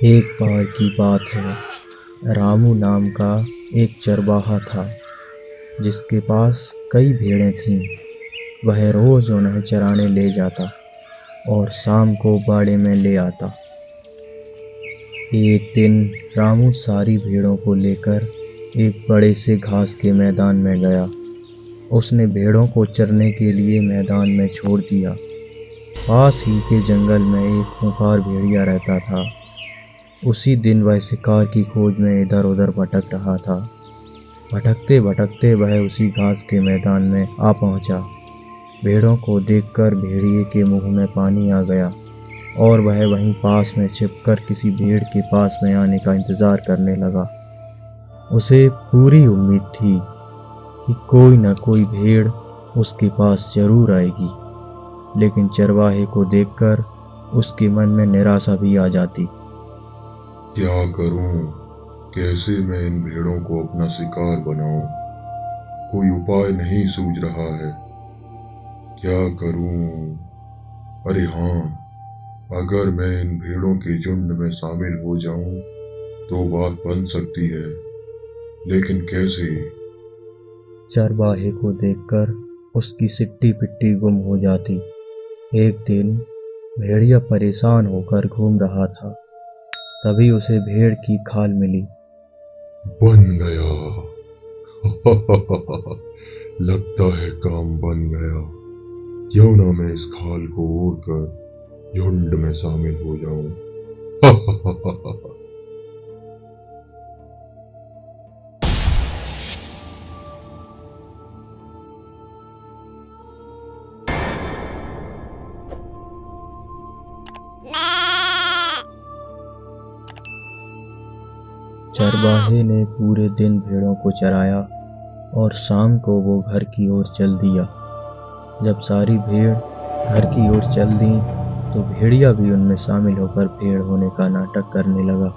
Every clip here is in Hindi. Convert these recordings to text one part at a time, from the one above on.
एक बार की बात है। रामू नाम का एक चरवाहा था जिसके पास कई भेड़ें थीं। वह रोज उन्हें चराने ले जाता और शाम को बाड़े में ले आता। एक दिन रामू सारी भेड़ों को लेकर एक बड़े से घास के मैदान में गया। उसने भेड़ों को चरने के लिए मैदान में छोड़ दिया। पास ही के जंगल में एक खूंखार भेड़िया रहता था। उसी दिन वह शिकार की खोज में इधर उधर भटक रहा था। भटकते भटकते वह उसी घास के मैदान में आ पहुंचा। भेड़ों को देखकर भेड़िए के मुंह में पानी आ गया और वह वहीं पास में छिपकर किसी भेड़ के पास में आने का इंतजार करने लगा। उसे पूरी उम्मीद थी कि कोई न कोई भेड़ उसके पास जरूर आएगी, लेकिन चरवाहे को देखकर उसके मन में निराशा भी आ जाती। क्या करूं? कैसे मैं इन भेड़ों को अपना शिकार बनाऊं? कोई उपाय नहीं सूझ रहा है। क्या करूं? अरे हाँ, अगर मैं इन भेड़ों के झुंड में शामिल हो जाऊं तो बात बन सकती है, लेकिन कैसे? चरवाहे को देखकर उसकी सिट्टी पिट्टी गुम हो जाती। एक दिन भेड़िया परेशान होकर घूम रहा था, तभी उसे भेड़ की खाल मिली। बन गया। लगता है काम बन गया। क्यों ना मैं इस खाल को ओढ़कर झुंड में शामिल हो जाऊं। चरवाहे ने पूरे दिन भेड़ों को चराया और शाम को वो घर की ओर चल दिया। जब सारी भेड़ घर की ओर चल दी तो भेड़िया भी उनमें शामिल होकर भेड़ होने का नाटक करने लगा।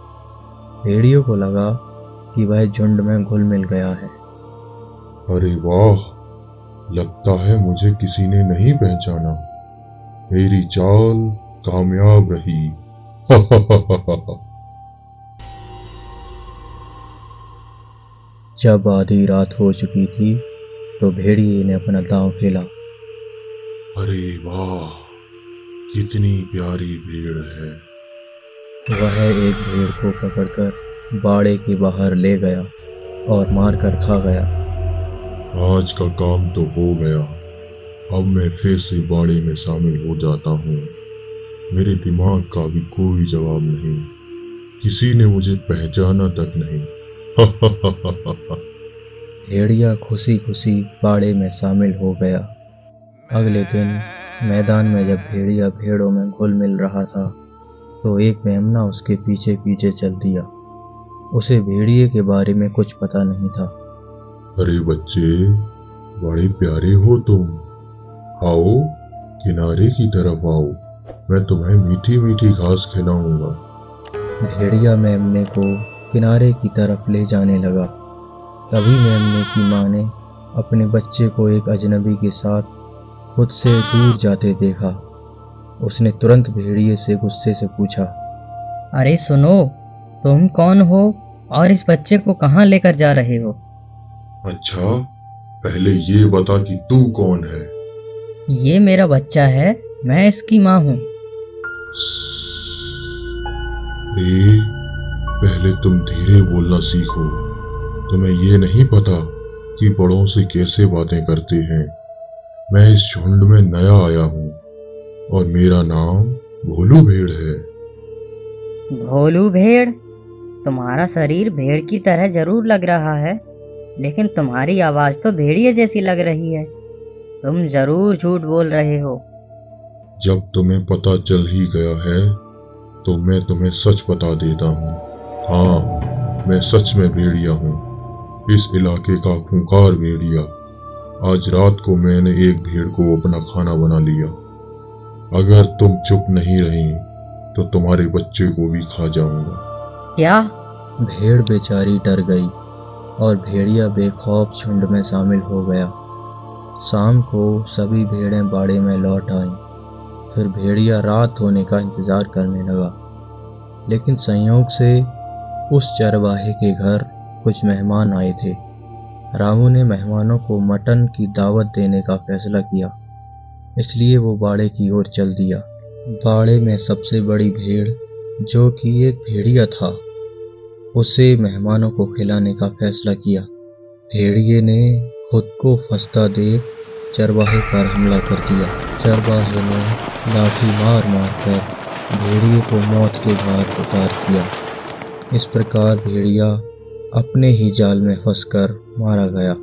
भेड़ियों को लगा कि वह झुंड में घुल मिल गया है। अरे वाह, लगता है मुझे किसी ने नहीं पहचाना। मेरी चाल कामयाब रही। जब आधी रात हो चुकी थी तो भेड़िए ने अपना दांव खेला। अरे वाह, कितनी प्यारी भेड़ है। वह एक भेड़ को पकड़कर बाड़े के बाहर ले गया और मारकर खा गया। आज का काम तो हो गया। अब मैं फिर से बाड़े में शामिल हो जाता हूँ। मेरे दिमाग का भी कोई जवाब नहीं। किसी ने मुझे पहचाना तक नहीं। भेड़िया खुशी खुशी बाड़े में शामिल हो गया। अगले दिन मैदान में जब भेड़िया भेड़ों में घुल मिल रहा था तो एक मेमना उसके पीछे पीछे चल दिया। उसे भेड़िए के बारे में कुछ पता नहीं था। अरे बच्चे, बड़े प्यारे हो तुम। आओ, किनारे की तरफ आओ। मैं तुम्हें मीठी मीठी घास खिलाऊंगा। भेड़िया मेमने को किनारे की तरफ ले जाने लगा। तभी मेमने की माँ ने अपने बच्चे को एक अजनबी के साथ खुद से दूर जाते देखा। उसने तुरंत भेड़िए से गुस्से से पूछा, अरे सुनो, तुम कौन हो और इस बच्चे को कहाँ लेकर जा रहे हो? अच्छा, पहले ये बता कि तू कौन है? ये मेरा बच्चा है, मैं इसकी माँ हूँ। पहले तुम धीरे बोलना सीखो। तुम्हें ये नहीं पता कि बड़ों से कैसे बातें करते हैं। मैं इस झुंड में नया आया हूँ और मेरा नाम भोलू भेड़ है। भोलू भेड़? तुम्हारा शरीर भेड़ की तरह जरूर लग रहा है, लेकिन तुम्हारी आवाज तो भेड़िए जैसी लग रही है। तुम जरूर झूठ बोल रहे हो। जब तुम्हें पता चल ही गया है तो मैं तुम्हें सच बता देता हूँ। हाँ, मैं सच में भेड़िया हूँ, इस इलाके का खूंखार भेड़िया। आज रात को मैंने एक भेड़ को अपना खाना बना लिया। अगर तुम चुप नहीं रही तो तुम्हारे बच्चे को भी खा जाऊंगा। क्या? भेड़ बेचारी डर गई और भेड़िया बेखौफ झुंड में शामिल हो गया। शाम को सभी भेड़ें बाड़े में लौट आईं। फिर भेड़िया रात होने का इंतजार करने लगा। लेकिन संयोग से उस चरवाहे के घर कुछ मेहमान आए थे। रामू ने मेहमानों को मटन की दावत देने का फैसला किया, इसलिए वो बाड़े की ओर चल दिया। बाड़े में सबसे बड़ी भेड़, जो कि एक भेड़िया था, उसे मेहमानों को खिलाने का फैसला किया। भेड़िए ने खुद को फंसता देख चरवाहे पर हमला कर दिया। चरवाहे ने लाठी मार मार कर भेड़िए को मौत के घाट उतार दिया। इस प्रकार भेड़िया अपने ही जाल में फंसकर मारा गया।